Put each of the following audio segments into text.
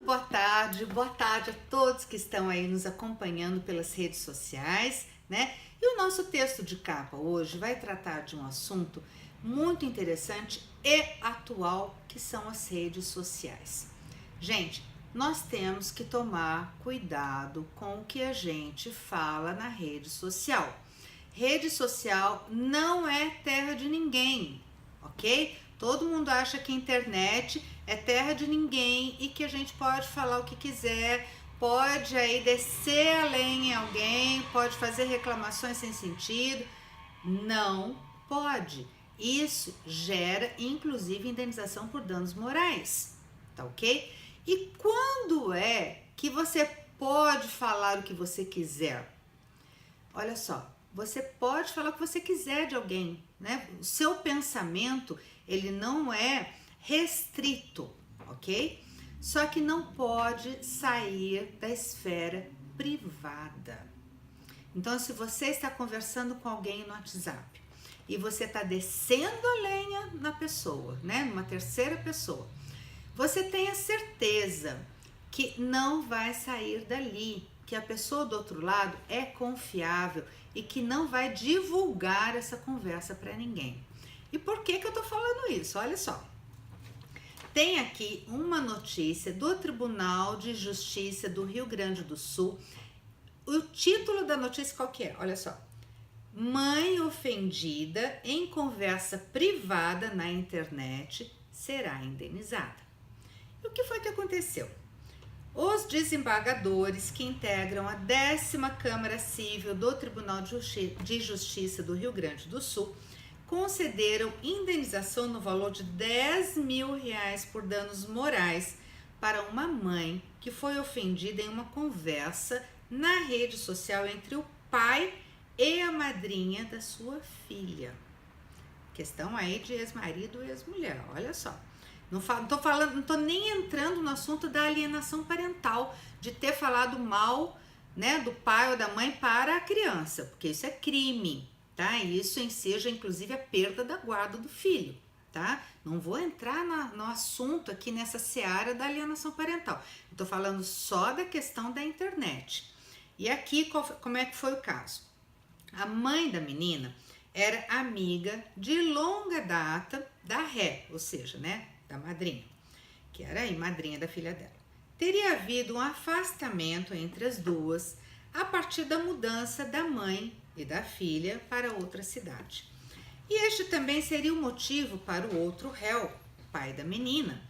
Boa tarde a todos que estão aí nos acompanhando pelas redes sociais, né? E o nosso texto de capa hoje vai tratar de um assunto muito interessante e atual, que são as redes sociais. Gente, nós temos que tomar cuidado com o que a gente fala na rede social. Rede social não é terra de ninguém, ok? Todo mundo acha que a internet é terra de ninguém e que a gente pode falar o que quiser, pode aí descer a lenha em alguém, pode fazer reclamações sem sentido. Não pode. Isso gera, inclusive, indenização por danos morais, tá ok? E quando é que você pode falar o que você quiser? Olha só, você pode falar o que você quiser de alguém, né? O seu pensamento, ele não é restrito, ok? Só que não pode sair da esfera privada. Então, se você está conversando com alguém no WhatsApp e você está descendo a lenha na pessoa, né? Numa terceira pessoa, você tenha certeza que não vai sair dali, que a pessoa do outro lado é confiável e que não vai divulgar essa conversa para ninguém. E por que eu tô falando isso? Olha só. Tem aqui uma notícia do Tribunal de Justiça do Rio Grande do Sul. O título da notícia qual que é? Olha só. Mãe ofendida em conversa privada na internet será indenizada. E o que foi que aconteceu? Os desembargadores que integram a 10ª Câmara Civil do Tribunal de Justiça do Rio Grande do Sul concederam indenização no valor de R$10 mil por danos morais para uma mãe que foi ofendida em uma conversa na rede social entre o pai e a madrinha da sua filha. Questão aí de ex-marido e ex-mulher, olha só. Não tô nem entrando no assunto da alienação parental, de ter falado mal, né, do pai ou da mãe para a criança, porque isso é crime, tá? E isso enseja, inclusive, a perda da guarda do filho, tá? Não vou entrar no assunto aqui nessa seara da alienação parental. Eu tô falando só da questão da internet. E aqui, como é que foi o caso? A mãe da menina era amiga de longa data da ré, ou seja, né, da madrinha, que era aí madrinha da filha dela. Teria havido um afastamento entre as duas a partir da mudança da mãe e da filha para outra cidade. E este também seria o motivo para o outro réu, pai da menina,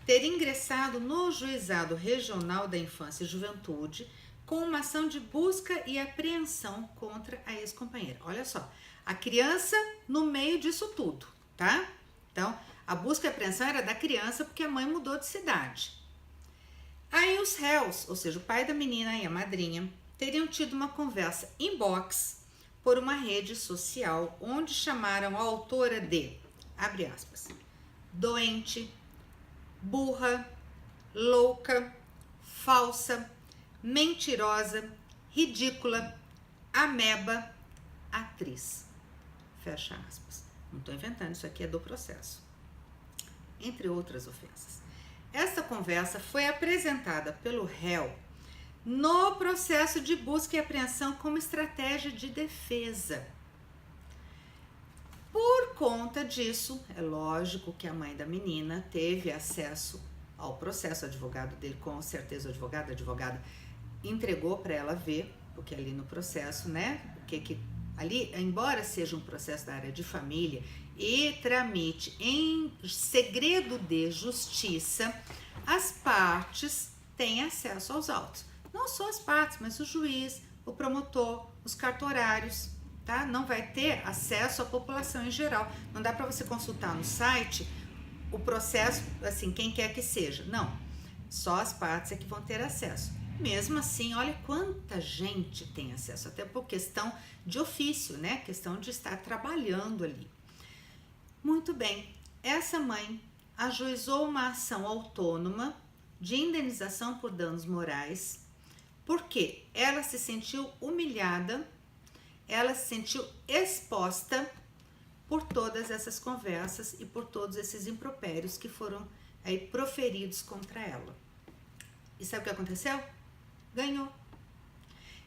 ter ingressado no Juizado Regional da Infância e Juventude com uma ação de busca e apreensão contra a ex-companheira. Olha só, a criança no meio disso tudo, tá? Então, a busca e apreensão era da criança porque a mãe mudou de cidade. Aí os réus, ou seja, o pai da menina e a madrinha, teriam tido uma conversa inbox por uma rede social onde chamaram a autora de, abre aspas, doente, burra, louca, falsa, mentirosa, ridícula, ameba, atriz. Fecha aspas. Não estou inventando, isso aqui é do processo. Entre outras ofensas. Esta conversa foi apresentada pelo réu no processo de busca e apreensão como estratégia de defesa. Por conta disso, é lógico que a mãe da menina teve acesso ao processo, o advogado dele, com certeza o advogado, a advogada entregou para ela ver, porque ali no processo, né, ali, embora seja um processo da área de família e tramite em segredo de justiça, as partes têm acesso aos autos. Não só as partes, mas o juiz, o promotor, os cartorários, tá? Não vai ter acesso à população em geral. Não dá para você consultar no site o processo, assim, quem quer que seja. Não, só as partes é que vão ter acesso. Mesmo assim, olha quanta gente tem acesso, até por questão de ofício, né? Questão de estar trabalhando ali. Muito bem, essa mãe ajuizou uma ação autônoma de indenização por danos morais, porque ela se sentiu humilhada, ela se sentiu exposta por todas essas conversas e por todos esses impropérios que foram aí proferidos contra ela. E sabe o que aconteceu? Ganhou.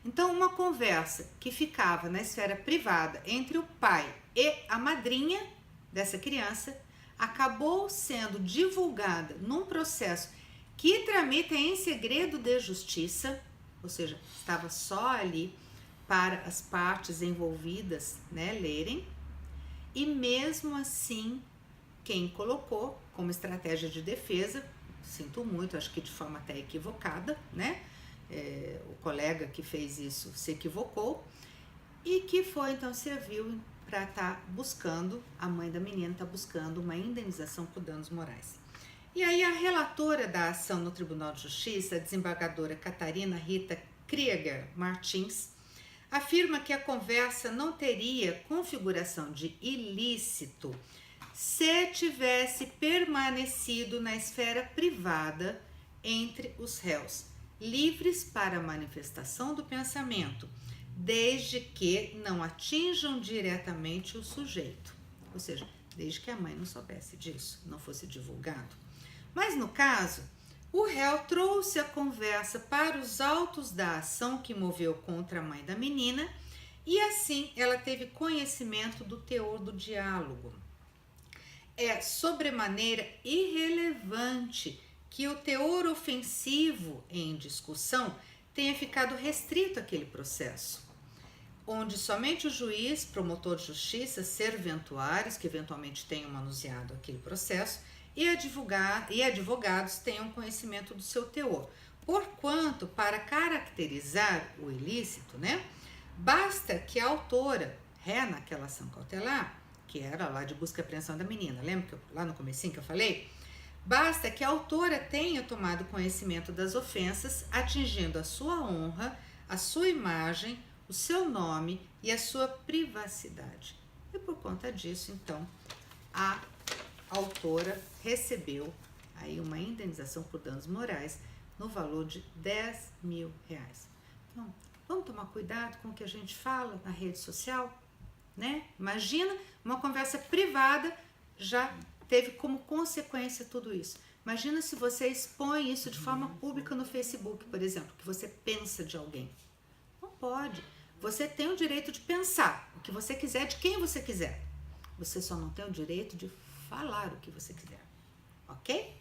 Então, uma conversa que ficava na esfera privada entre o pai e a madrinha dessa criança acabou sendo divulgada num processo que tramita em segredo de justiça, ou seja, estava só ali para as partes envolvidas, né, lerem, e mesmo assim, quem colocou como estratégia de defesa, sinto muito, acho que de forma até equivocada, né, o colega que fez isso se equivocou, e que foi, então, serviu para estar buscando, a mãe da menina está buscando uma indenização por danos morais. E aí a relatora da ação no Tribunal de Justiça, a desembargadora Catarina Rita Krieger Martins, afirma que a conversa não teria configuração de ilícito se tivesse permanecido na esfera privada entre os réus, livres para a manifestação do pensamento, desde que não atinjam diretamente o sujeito, ou seja, desde que a mãe não soubesse disso, não fosse divulgado. Mas no caso, o réu trouxe a conversa para os autos da ação que moveu contra a mãe da menina e assim ela teve conhecimento do teor do diálogo. É sobremaneira irrelevante que o teor ofensivo em discussão tenha ficado restrito àquele processo, onde somente o juiz, promotor de justiça, serventuários, que eventualmente tenham manuseado aquele processo, e advogados tenham conhecimento do seu teor. Porquanto, para caracterizar o ilícito, né, basta que a autora, ré naquela ação cautelar, que era lá de busca e apreensão da menina, lembra que lá no comecinho que eu falei? Basta que a autora tenha tomado conhecimento das ofensas, atingindo a sua honra, a sua imagem, o seu nome e a sua privacidade. E por conta disso, então, a autora recebeu aí uma indenização por danos morais no valor de R$10.000. Então, vamos tomar cuidado com o que a gente fala na rede social, né? Imagina, uma conversa privada já teve como consequência tudo isso. Imagina se você expõe isso de forma pública no Facebook, por exemplo, que você pensa de alguém. Não pode. Você tem o direito de pensar o que você quiser, de quem você quiser. Você só não tem o direito de falar o que você quiser, ok?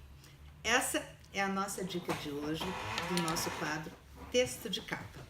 Essa é a nossa dica de hoje do nosso quadro Texto de Capa.